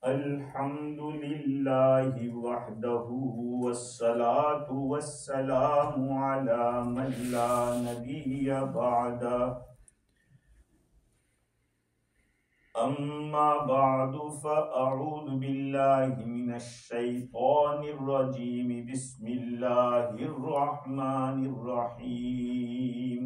अल्हम्दुलिल्लाहि वहदहु वस्सलातु वस्सलामु अला मन ला नबिय्य बअदा अम्मा बअदु फअऊज़ु बिल्लाहि मिनश शैतानिर रजीम बिस्मिल्लाहिर रहमानिर रहीम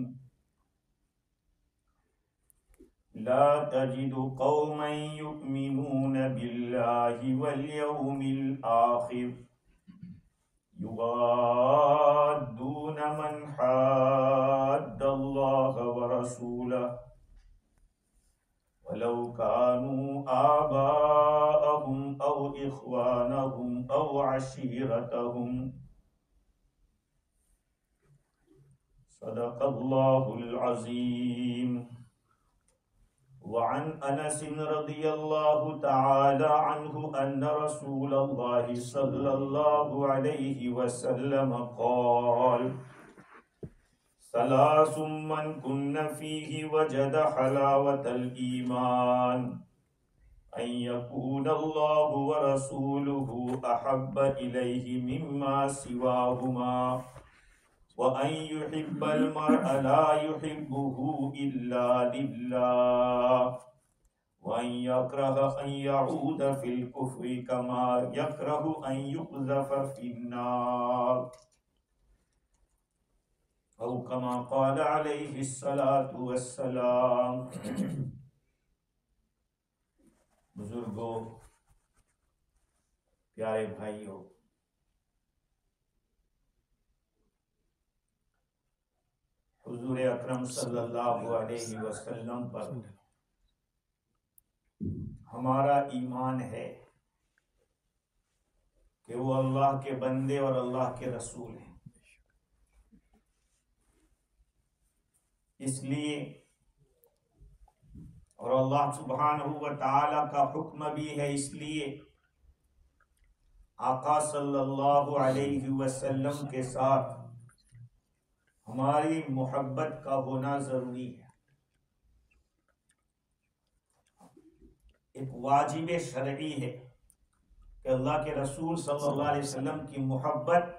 ला तजिदु कौमन युमिनून बिल्लाहि वल यौमिल आखिर युवाद्दून मन हाद्दल्लाह व रसूलहु वलौ कानू आबाअहुम औ इख्वानहुम औ अशीरतहुम सदक़ल्लाहुल अज़ीम। वअन अनस रज़ियल्लाहु तआला अन्हु अन्न रसूलल्लाहि सल्लल्लाहु अलैहि वसल्लम क़ाल सलासुम मन कुन्न फ़ीहि वजद हलावतल ईमान अन यकूनल्लाहु व रसूलुहु अहब्ब इलैहि मिम्मा सिवाहुमा व अन युहिब्बल मर्अ ला युहिब्बुहु इल्ला लिल्लाह व अन यक्रह अन यऊद फिल कुफ्रि कमा यक्रहु अन युक़ज़फ़ फिन्नार औ कमा क़ाल अलैहि सलातु वस्सलाम। बुजुर्गों, प्यारे भाइयों, हुजूर अकरम सल्लल्लाहु अलैहि वसल्लम पर हमारा ईमान है कि वो अल्लाह के बंदे और अल्लाह के रसूल हैं। इसलिए और अल्लाह सुब्हानहू व तआला का हुक्म भी है, इसलिए आका सल्लल्लाहु अलैहि वसल्लम के साथ हमारी मोहब्बत का होना जरूरी है। एक वाजिब शरई है कि अल्लाह के रसूल सल्लल्लाहु अलैहि वसल्लम की मोहब्बत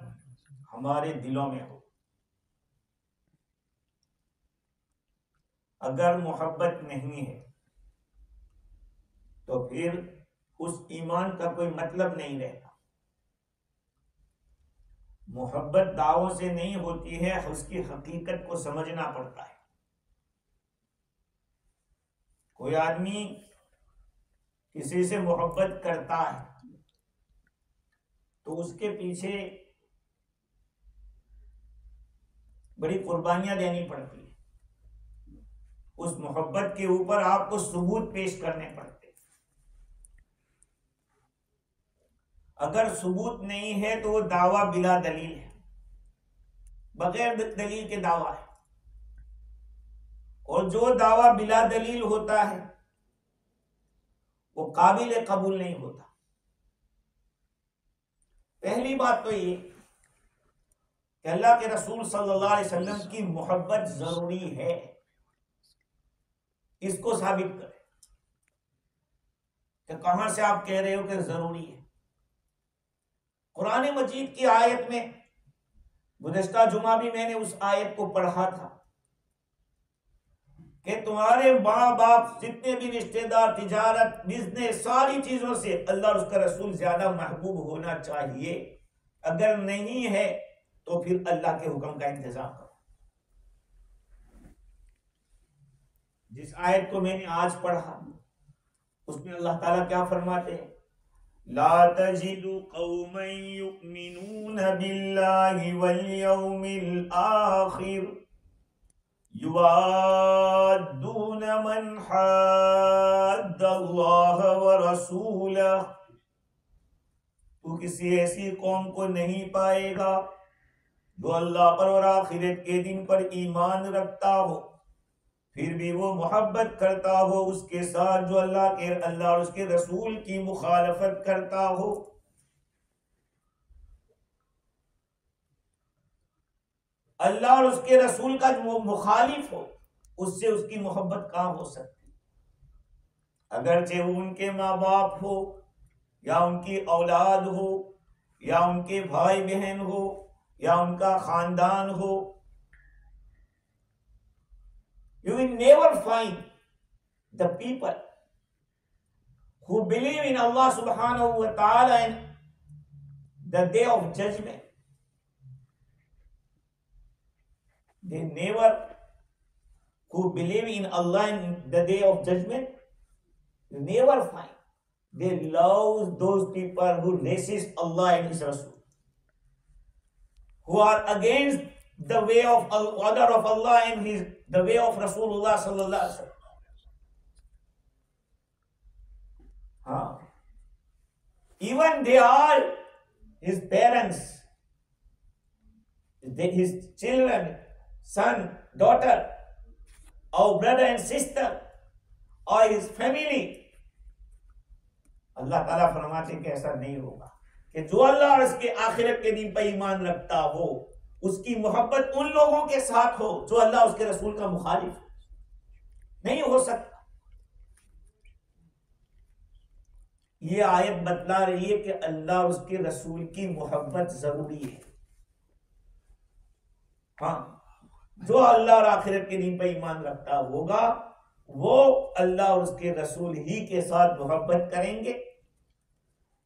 हमारे दिलों में हो। अगर मोहब्बत नहीं है तो फिर उस ईमान का कोई मतलब नहीं रहता। मोहब्बत दावों से नहीं होती है, उसकी हकीकत को समझना पड़ता है। कोई आदमी किसी से मोहब्बत करता है तो उसके पीछे बड़ी कुर्बानियां देनी पड़ती है। उस मोहब्बत के ऊपर आपको सबूत पेश करने पड़ते हैं। अगर सबूत नहीं है तो वो दावा बिला दलील है, बगैर दलील के दावा है। और जो दावा बिला दलील होता है वो काबिल कबूल नहीं होता। पहली बात तो ये कि अल्लाह के रसूल सल्लल्लाहु अलैहि वसल्लम की मोहब्बत जरूरी है, इसको साबित करें कि कहां से आप कह रहे हो कि जरूरी है। कुरान मजीद की आयत में गुज़श्ता जुमा भी मैंने उस आयत को पढ़ा था कि तुम्हारे माँ बाप, जितने भी रिश्तेदार, तिजारत, बिजनेस, सारी चीजों से अल्लाह और उसका रसूल ज्यादा महबूब होना चाहिए। अगर नहीं है तो फिर अल्लाह के हुक्म का इंतजाम करो। जिस आयत को मैंने आज पढ़ा उसमें अल्लाह ताला क्या फरमाते हैं? ला तजिदु कौमन युमिनून बिल्लाहि वल यौमिल आखिर युवाद्दून मन हाद्दल्लाह व रसूलहु। तू किसी ऐसी कौम को नहीं पाएगा जो अल्लाह पर और आखिरत के दिन पर ईमान रखता हो, फिर भी वो मोहब्बत करता हो उसके साथ जो अल्लाह और उसके रसूल की मुखालफत करता हो। अल्लाह और उसके रसूल का जो मुखालिफ हो उससे उसकी मोहब्बत कहां हो सकती? अगरचे वो उनके माँ बाप हो या उनकी औलाद हो या उनके भाई बहन हो या उनका खानदान हो, you will never find the people who believe in Allah subhanahu wa ta'ala and the day of judgment. They never, who believe in Allah and the day of judgment, you never find. They love those people who resist Allah and His Rasul, who are against the way of order of Allah and the way of Rasulullah sallallahu alaihi wasallam. Even they are his parents, his children, son, daughter, or brother and sister, or his family. अल्लाह ताला फरमाते कि ऐसा नहीं होगा कि जो अल्लाह और उसके आखिरत के दिन पर ईमान रखता हो उसकी मोहब्बत उन लोगों के साथ हो जो अल्लाह उसके रसूल का मुखालिफ नहीं हो सकता। ये आयत बतला रही है कि अल्लाह और उसके रसूल की मोहब्बत जरूरी है। हाँ, जो अल्लाह और आखिरत के दिन पर ईमान रखता होगा वो अल्लाह और उसके रसूल ही के साथ मोहब्बत करेंगे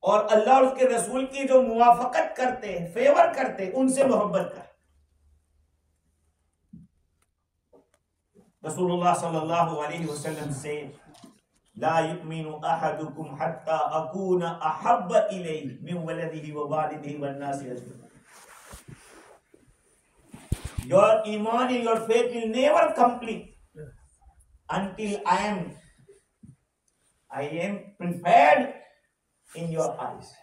और अल्लाह और उसके रसूल की जो मुवाफकत करते हैं, फेवर करते हैं, उनसे मोहब्बत करें। रसूलुल्लाह सल्लल्लाहु अलैहि वसल्लम से ला युमिनु अहदुकुम हत्ता अकूना अहब्ब इलैहि मिन वलदिही व वालिदिही one नासि अजमईन। Your iman and your faith will never complete until I am preferred in your eyes.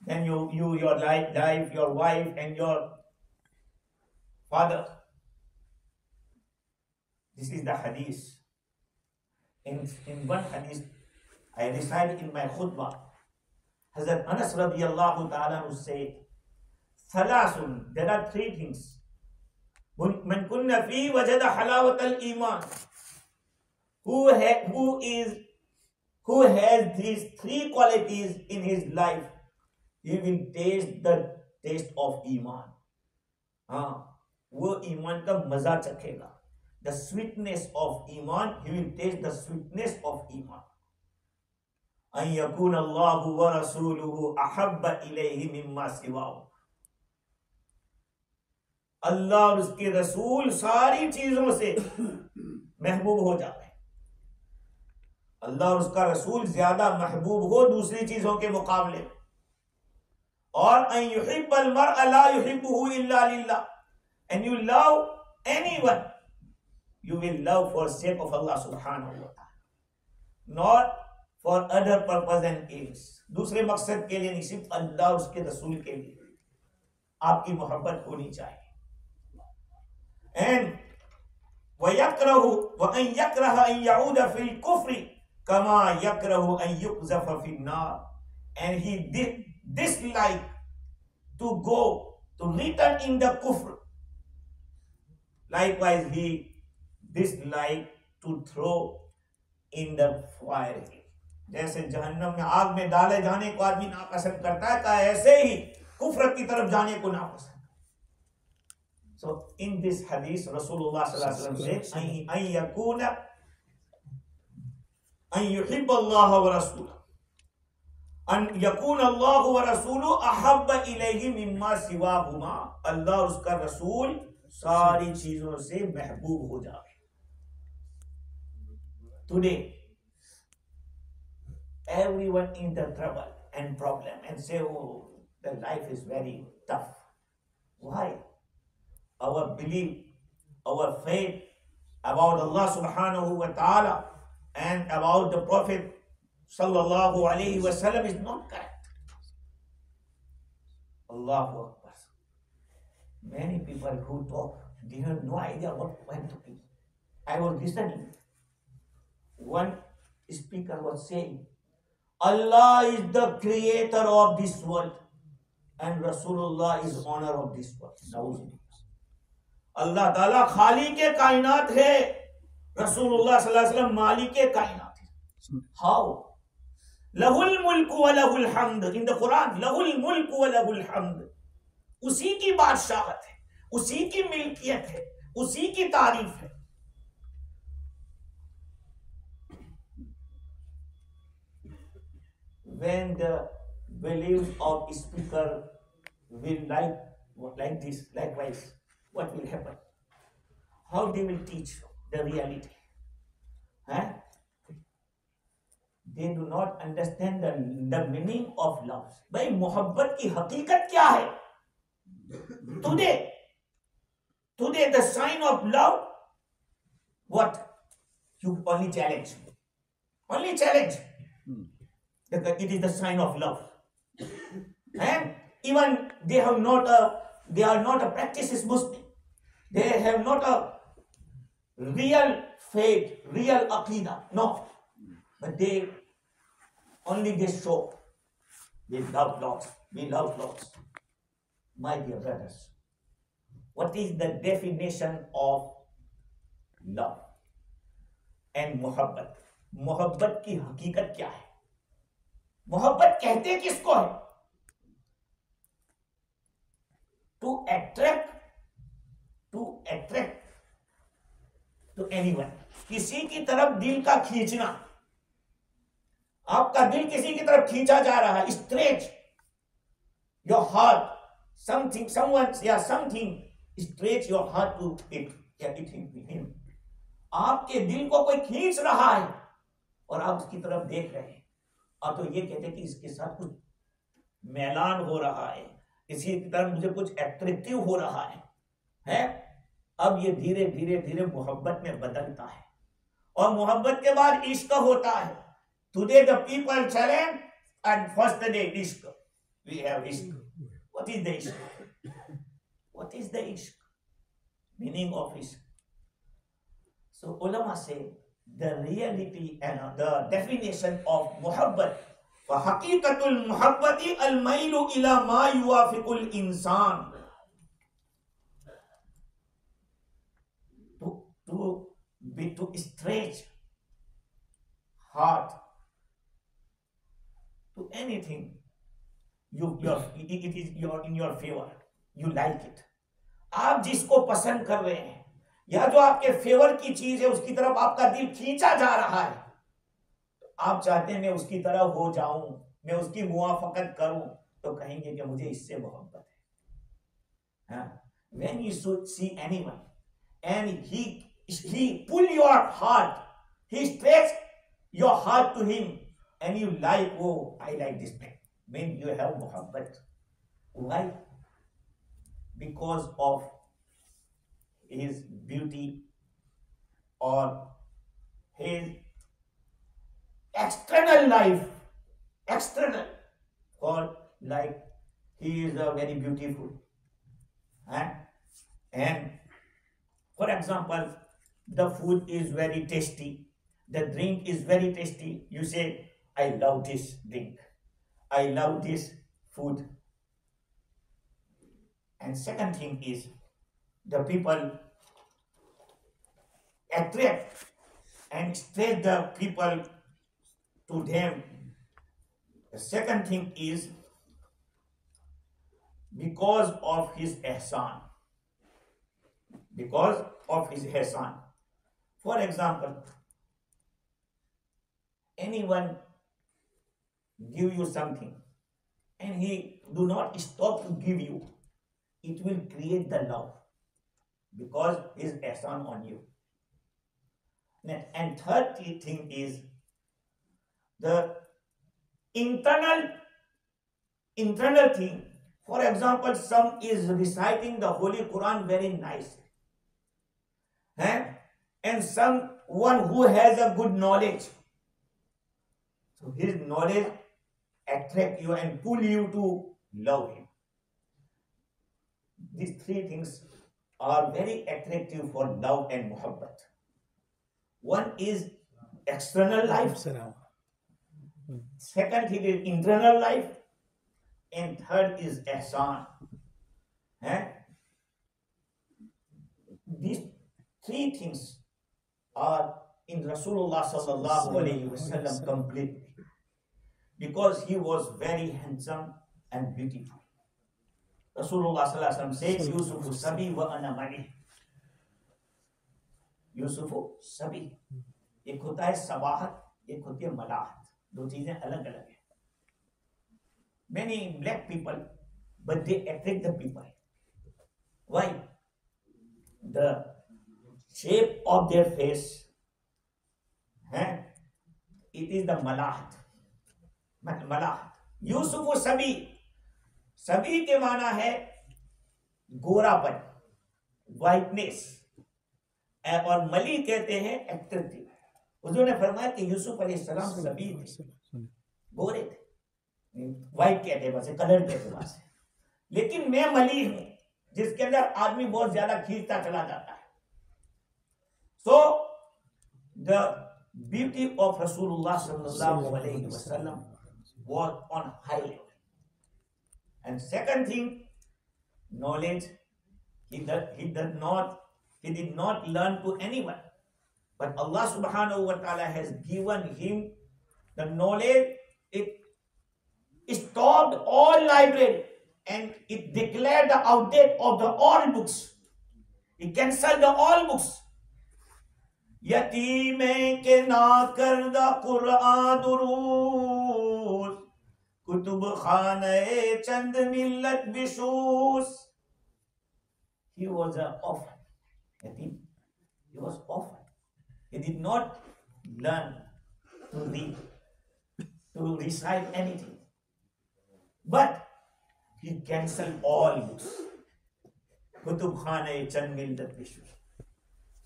Then your life, your wife, and your father. This is the hadith. In one hadith, I recited in my khutbah, Hazrat Anas radiyallahu ta'ala who said, Thalasun, there are three things. Man kunna fi wajada halawat al-iman. Who has these three qualities in his life, he will taste the taste of iman. वो ईमान का मजा चखेगा. The sweetness of iman, he will taste the sweetness of iman. أن يكون الله ورسوله أحب إليه مما سواه. अल्लाह और उसके रसूल सारी चीजों से महबूब हो जाते हैं। अल्लाह और उसका रसूल ज्यादा महबूब हो दूसरी चीजों के मुकाबले में। और अन युहिब्बल मरअ ला युहिब्बुहु इल्ला लिल्लाह, and you love anyone, you will love for sake of Allah subhanahu wa ta'ala, not for other purpose and aims. दूसरे मकसद के लिए नहीं, सिर्फ अल्लाह और उसके रसूल के लिए आपकी मोहब्बत होनी चाहिए। And وَيَكْرَهُ وَأَنْ يَكْرَهَ أَنْ يَعُودَ فِي الْكُفْرِ كَمَا يَكْرَهُ أَنْ يُقْذَفَ فِي النَّارِ. And he dislike to go to return in the kufr. Likewise, he dislike to throw in the fire. जैसे जहन्नम में आग में डाले जाने को आदमी नापसंद करता है, का ऐसे ही कुफ्र की तरफ जाने को नापसंद। So in this hadith, Rasulullah sallallahu alaihi wasallam said, "An yakuna, an yuhibba Allah wa rasulahu, an yakuna Allah wa rasuluhu ahabba ilayhi mimma siwahuma." Allah और उसका रसूल सारी चीजों से महबूब हो जाए। Today, everyone in the trouble and problem and say, "Oh, the life is very tough." Why? Our belief, our faith about Allah subhanahu wa ta'ala and about the Prophet sallallahu alayhi wa sallam is not correct. Allahu Akbar. Many people who talk, they have no idea what I'm talking. I was listening. One speaker was saying, Allah is the creator of this world and Rasulullah is honor of this world. अल्लाह ताला खाली के कायनात है, Rasulullah sallallahu alaihi wasallam Malike Kainat. How? Lahul mulku wa lahul hamd. In the Quran, lahul mulku wa lahul hamd. उसी की बादशाहत है, उसी की मिल्कियत है, उसी की तारीफ है. When the beliefs of speaker will like this, likewise, what will happen? How they will teach the reality? Huh? They do not understand the meaning of love. भाई मोहब्बत की हकीकत क्या है? Today the sign of love, what? You only challenge. It is the sign of love. And even they are not a practices Muslim. They have not a real faith, real aqidah. No. But they show. They love lots. We love lots. My dear brothers, what is the definition of love and मोहब्बत? मोहब्बत की हकीकत क्या है? मोहब्बत कहते किसको है? To attract to anyone. किसी की तरफ दिल का खींचना. आपका दिल किसी की तरफ खींचा जा रहा है. Stretch your heart. Something stretch your heart to it. Him. आपके दिल को कोई खींच रहा है और आप उसकी तरफ देख रहे हैं. आप तो ये कहते हैं कि इसके साथ कुछ मैलान हो रहा है, इसी तरह मुझे कुछ एट्रैक्टिव हो रहा है? अब ये धीरे धीरे मोहब्बत में बदलता है और मोहब्बत के बाद इश्क होता है. Today the people challenge and first day ishq. We have ishq. What is the ishq? What is the ishq? Meaning of ishq. So ulama say the reality and the definition of muhabbat. فَحَقِيقَةُ الْمُحَبَّةِ الْمَيْلُ إِلَى مَا يُوَافِقُ الْإِنسَانِ. To stretch heart to anything, it is in your favor. You like it. आप जिसको पसंद कर रहे हैं या जो आपके favour की चीज है उसकी तरफ आपका दिल खींचा जा रहा है, आप चाहते हैं मैं उसकी तरह हो जाऊं, मैं उसकी मुआफकत करूं, तो कहेंगे कि मुझे इससे मोहब्बत है. When you see anyone and he pull your heart, he stretch your heart to him and you like, oh, I like this man, when you have muhabbat. Why? Because of his beauty or his external life, or like he is very beautiful. And for example, the food is very tasty, the drink is very tasty. You say, I love this drink, I love this food. And second thing is, the people attract and stretch the people to them. The second thing is because of his ihsan. Because of his ihsan. For example, anyone give you something and he do not stop to give you, it will create the love because his ihsan on you. And third thing is the internal thing. For example, some is reciting the Holy Quran very nicely, and someone who has a good knowledge, so his knowledge attract you and pull you to love him. These three things are very attractive for love and muhabbat. One is external life, second thing is internal life, and third is ihsan. These three things are in Rasulullah sallallahu alayhi wasallam completely, because he was very handsome and beautiful. Rasulullah sallallahu alayhi wasallam says, Yusufu sabi wa ana ma'i. Yusufu sabi. एक होता है सबाहत, एक होती है मलाहत. दो चीजें अलग अलग हैं. Many black people, but they attract the people. Why? The shape of their face, it is the malahat. Malahat. Yusufu sabi. Sabi के माना है गोरापन, whiteness, और मली कहते हैं attractive. उन्होंने फरमाया कि यूसुफ अलैहिस्सलाम सभी थे, गोरे थे, व्हाइट कहते हैं वैसे, कलर कहते हैं वैसे, लेकिन मैं मली हूं जिसके अंदर आदमी बहुत ज्यादा खींचता चला जाता है. So the beauty of Rasulullah sallallahu alaihi wasallam was on high level. And second thing, knowledge. He did not learn to anyone, but Allah subhanahu wa ta'ala has given him the knowledge. It stopped all library and it declared the outdate of the all books. It cancelled the all books. Yatime ke na karda Qur'an durus, kutub khane chand millat bishus. He was an orphan. Yatim. He was orphan. He did not learn to read, to recite anything. But he cancelled all books. Kutub khane chand millat bishus.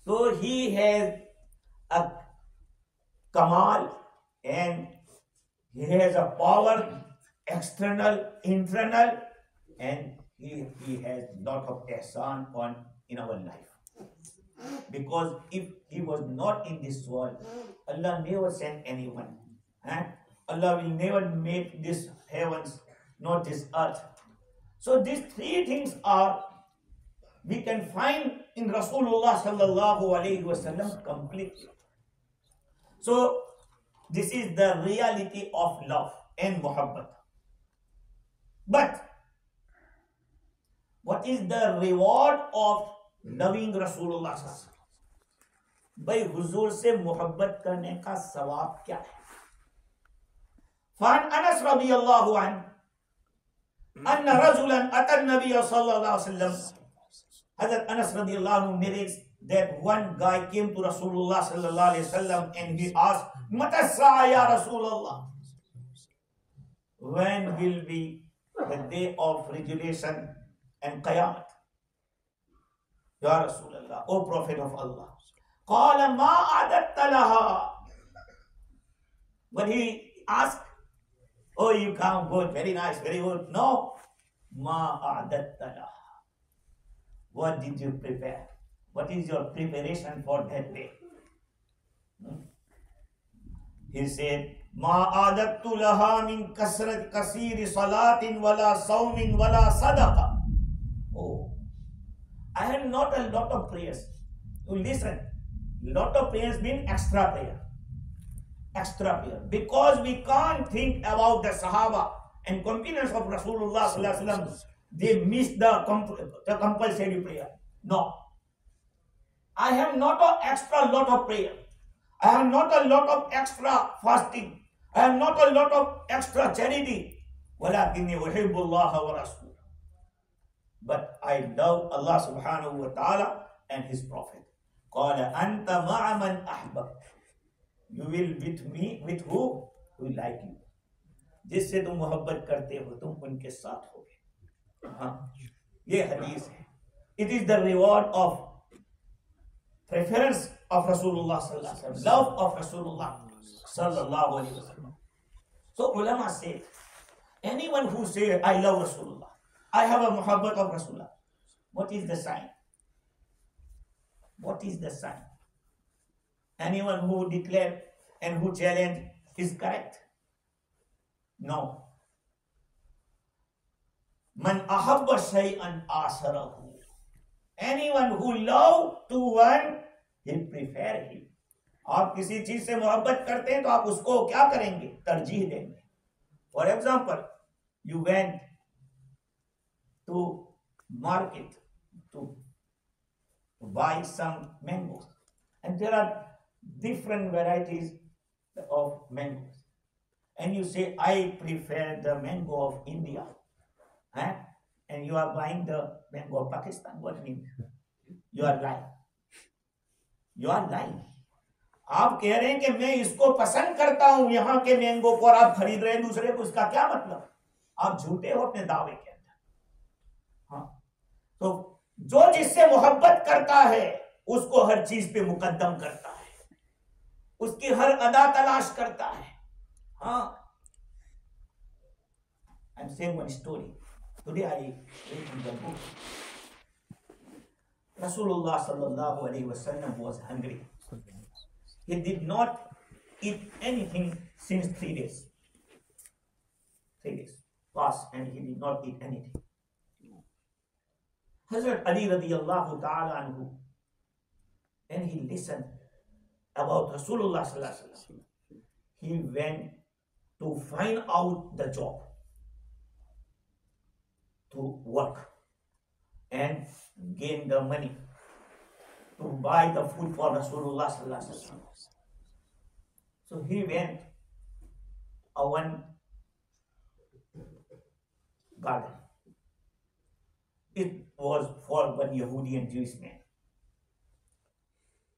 So he has a kamal and he has a power, external, internal, and he has lot of ihsan in our life. Because if he was not in this world, Allah never sent anyone. Allah will never make this heavens, not this earth. So these three things we can find in Rasulullah sallallahu alayhi wasallam completely. So this is the reality of love and muhabbat. But what is the reward of loving Rasulullah sallallahu alayhi wasallam? भाई हुजूर से मुहब्बत करने का सवाब क्या है? फान अनस रज़ियल्लाहु अन्हु अन्ना रजुलन अतन नबी सल्लल्लाहु अलैहि वसल्लम. Hazrat Anas radiallahu anhu narrates that one guy came to Rasulullah sallallahu alaihi wasallam and he asked, Mata sa'a ya Rasulullah? When will be the day of resurrection and Qiyamah? Ya Rasulullah, O Prophet of Allah. Qala ma adatta laha. When he asked, oh, you come good, very nice, very good. No, ma adatta laha. What did you prepare? What is your preparation for that day? He said, Ma adattu laha min kasrat kasiri salatin wala sawmin wala sadaqa. Oh, I had not a lot of prayers. You listen, lot of prayers mean extra prayer. Extra prayer. Because we can't think about the Sahaba and companions of Rasulullah sallallahu alaihi wasallam. They miss the compulsory prayer. No. I have not an extra lot of prayer. I have not a lot of extra fasting. I have not a lot of extra charity. وَلَكِنِّي أُحِبُّ اللَّهَ وَرَسُولَهُ. But I love Allah subhanahu wa ta'ala and His Prophet. قَالَ أَنْتَ مَعَ مَنْ أَحْبَبْتَ. You will with me, with who? Who like you. जिससे तुम मोहब्बत करते हो, तुम उनके साथ होगे. ये हदीस है. It is the reward of preference of Rasulullah sallallahu alaihi wasallam, love of Rasulullah sallallahu alaihi wasallam. So ulama say, anyone who say I love Rasulullah, I have a muhabbat of Rasulullah, what is the sign? What is the sign? Anyone who declare and who challenge is correct? No. Man ahabba shay'an asarahu. Anyone who love to one, he prefer him. आप किसी चीज से मोहब्बत करते हैं तो आप उसको क्या करेंगे? तरजीह देंगे. For example, you went to market to buy some mangoes, and there are different varieties of mangoes, and you say, I prefer the mango of India, and you are buying the mango of Pakistan. What means? You are lying. You are lying. आप कह रहे हैं कि मैं इसको पसंद करता हूं यहाँ के मैंगो को, और आप खरीद रहे हैं दूसरे को. इसका क्या मतलब? आप झूठे हो अपने दावे के अंदर. हाँ, तो जो जिससे मोहब्बत करता है उसको हर चीज पे मुकद्दम करता है, उसकी हर अदा तलाश करता है. हाँ, I am saying one story. Today I read in the book. Rasulullah sallallahu alaihi wasallam was hungry. He did not eat anything since 3 days. 3 days passed and he did not eat anything. Hazrat Ali radiyallahu ta'ala anhu, and he listened about Rasulullah sallallahu alaihi wasallam. He went to find out the job, to work and gain the money to buy the food for Rasulullah sallallahu alaihi wasallam. So he went a one garden. It was for one Yahudi and Jewish man.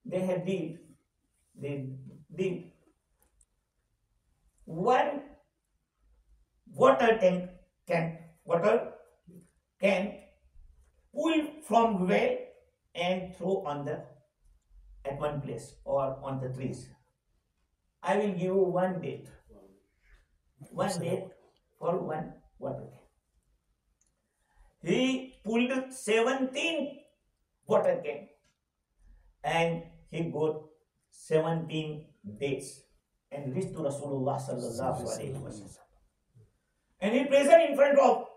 They did one water can pull from well and throw at one place or on the trees. I will give you one date for one water can. He pulled 17 water can and he got 17 dates and reached to Rasulullah sallallahu alaihi wasallam. And he present in front of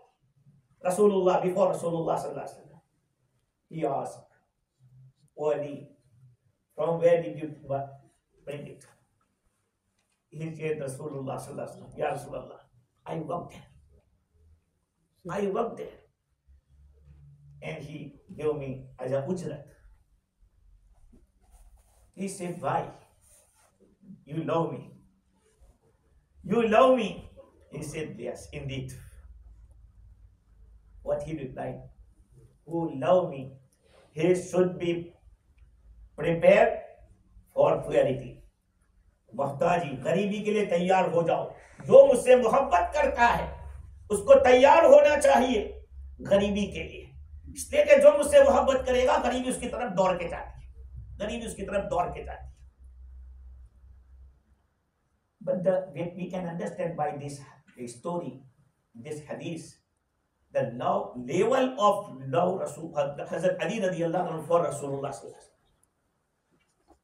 Rasulullah, before Rasulullah sallallahu alaihi wasallam. He asked, O Ali, from where did you bring it? He said, Rasulullah sallallahu alaihi wasallam, Ya Rasulullah, I worked there. And he gave me as a ujrat. He said, why? You love me. You love me. He said, yes, indeed. What he replied, who love me, he should be prepared for poverty. मोहताजी, गरीबी के लिए तैयार हो जाओ. जो मुझसे मोहब्बत करता है उसको तैयार होना चाहिए गरीबी के लिए. इसलिए कि जो मुझसे मोहब्बत करेगा गरीबी उसकी तरफ दौड़ के जाती है. But we can understand by this story, this hadith, the level of love Hazrat Ali radiyallahu anhu for Rasulullah sallallahu alaihi wasallam.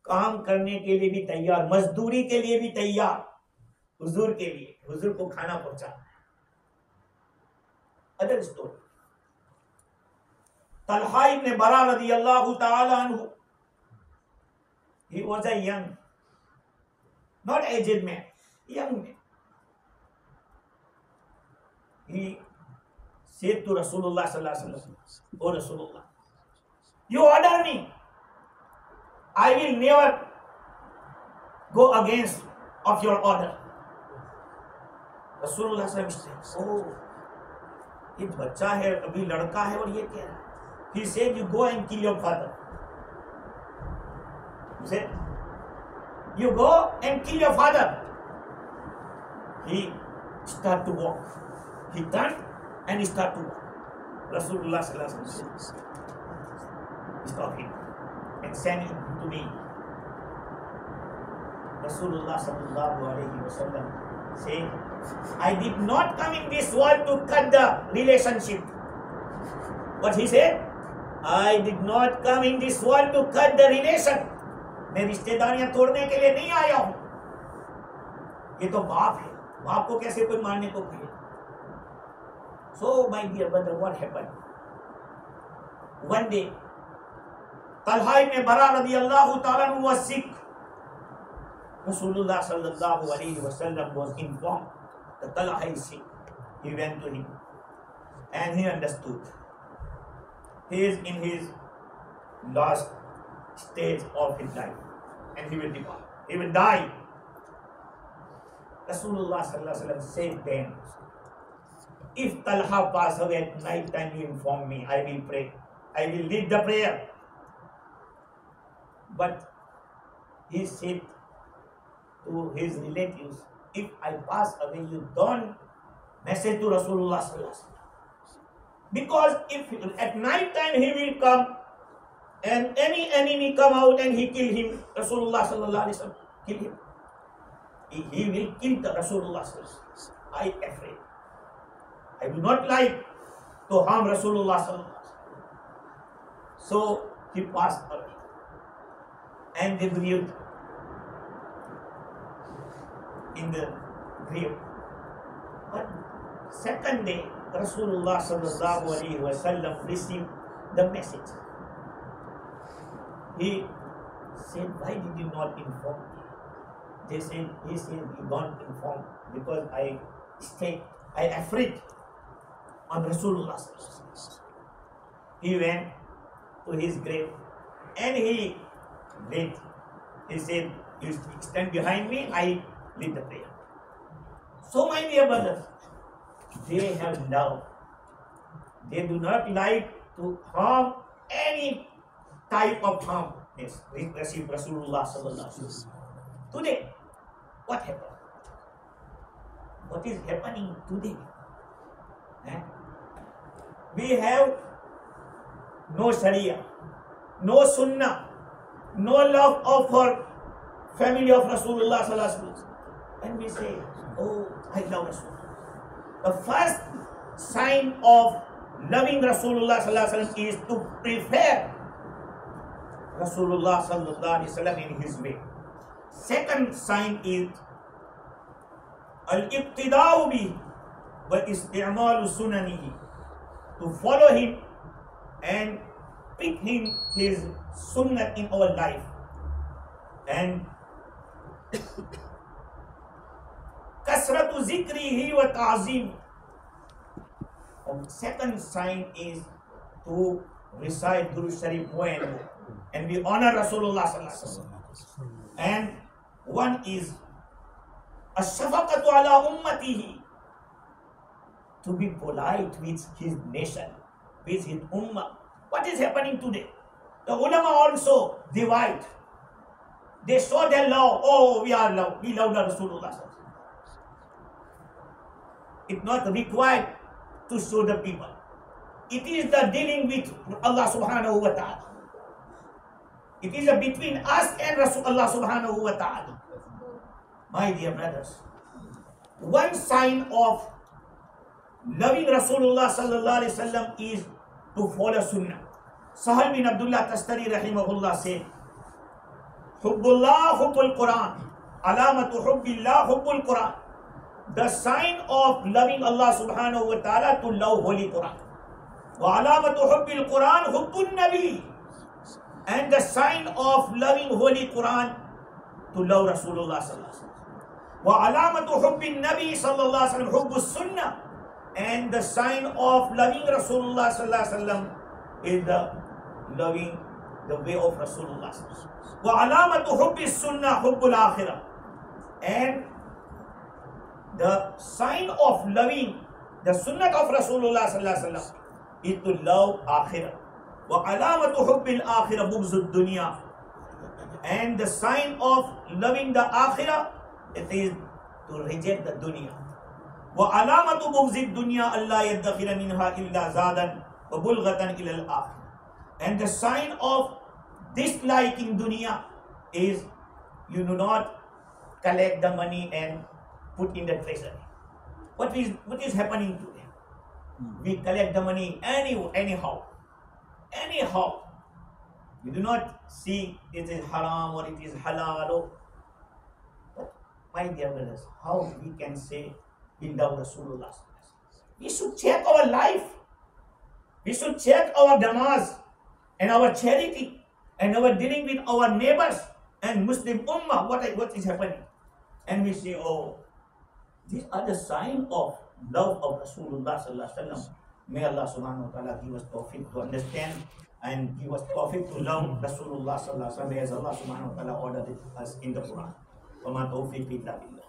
काम करने के लिए भी तैयार, मजदूरी के लिए भी तैयार, हुजूर के लिए, हुजूर को खाना पहुंचाना. Other story, Talha ibn Bara radiyallahu ta'ala anhu, he was a young, not aged man, young man. He said to Rasulullah sallallahu alaihi wasallam, O Rasulullah, you order me, I will never go against of your order. Rasulullah sallallahu alaihi wasallam said, oh, ये बच्चा है, अभी लड़का है और ये कह रहा है. He said, you go and kill your father. He said, you go and kill your father. He started to walk. He turned and he started to walk. Rasulullah sallallahu alaihi wasallam said, stop him and send him to me. Rasulullah sallallahu alaihi wasallam said, I did not come in this world to cut the relationship. What he said? I did not come in this world to cut the relation. मैं रिश्तेदारियां तोड़ने के लिए नहीं आया हूं. ये तो बाप है, बाप को कैसे कोई मारने को कहे. So my dear brother, what happened? One day, Talha ibn Bara radiyallahu ta'ala was sick. Rasulullah sallallahu alaihi wasallam was informed that Talha is sick. He went to him and he understood. He is in his last stage of his life and he will depart. He will die. Rasulullah sallallahu alaihi wasallam said then, if Talha pass away at night time, you inform me, I will pray. I will lead the prayer. But he said to his relatives, if I pass away, you don't message to Rasulullah sallallahu alaihi wasallam. Because if at night time he will come and any enemy come out and he kill him, Rasulullah sallallahu alaihi wasallam kill him. He will kill the Rasulullah sallallahu alaihi wasallam. I afraid. I do not like to harm Rasulullah sallallahu alaihi wasallam. So he passed away and they buried in the grave. But second day, Rasulullah sallallahu alaihi wasallam received the message. He said, why did you not inform me? He said, you don't inform because I afraid on Rasulullah sallallahu alaihi wasallam. He went to his grave and he lit. He said, you stand behind me, I lead the prayer. So my dear brothers, they have love. They do not like to harm any type of harm. Yes, receive Rasulullah sallallahu alaihi wasallam. Today, what happened? What is happening today? We have no Sharia, no Sunnah, no love of our family of Rasulullah sallallahu alaihi wasallam. And we say, oh, I love Rasulullah. The first sign of loving Rasulullah sallallahu alaihi wasallam is to prefer Rasulullah sallallahu alaihi wasallam in his way. Second sign is al-iqtida'u bihi wa isti'malu sunanihi, to follow him and pick him his sunnah in our life. And kasratu zikrihi wa ta'zim. Second sign is to recite Durud Sharif more and more, and we honor Rasulullah sallallahu alaihi wasallam. And one is ash-shafaqatu ala ummatihi, to be polite with his nation, with his ummah. What is happening today? The ulama also divide. They show their love. Oh, we love the Rasulullah. It's not required to show the people. It is the dealing with Allah subhanahu wa ta'ala. It is between us and Rasulullah subhanahu wa ta'ala. My dear brothers, one sign of loving Rasulullah sallallahu alaihi wasallam is to follow sunnah. Sahal bin Abdullah Tastari rahimahullah said, Hubbullah hubbul Quran, alamatu hubbillah hubbul Quran. The sign of loving Allah subhanahu wa ta'ala to love Holy Quran. Wa alamatu hubbil Quran hubbun Nabi. And the sign of loving Holy Quran to love Rasulullah sallallahu alaihi wasallam. Wa alamatu hubbin Nabi sallallahu alaihi wasallam hubbus sunnah. And the sign of loving Rasulullah sallallahu alaihi wasallam is the loving the way of Rasulullah. Wa alamatu hubbis sunnah hubbul akhirah. And the sign of loving the sunnah of Rasulullah sallallahu alaihi wasallam is to love akhirah. Wa alamatu hubbil akhirah bugzud dunya. And the sign of loving the akhirah, it is to reject the dunya. Wa alamatu bugzid dunya alla yaddakhira minha illa zadan wa bulghatan ila al-akhirah. And the sign of disliking dunya is you do not collect the money and put in the treasury. What is happening today? We collect the money anyhow. We do not see it is haram or it is halal. But my dear brothers, how we can say we love Rasulullah? We should check our life. We should check our namaz and our charity and our dealing with our neighbors. and Muslim Ummah, what is happening? And we say, oh, these are the sign of love of Rasulullah sallallahu alaihi wasallam. May Allah subhanahu wa ta'ala give us tawfiq to understand and give us tawfiq to love Rasulullah sallallahu alaihi wasallam as Allah subhanahu wa ta'ala ordered us in the Quran. وَمَا تَوْفِيقِ إِلَّا بِاللَّهِ.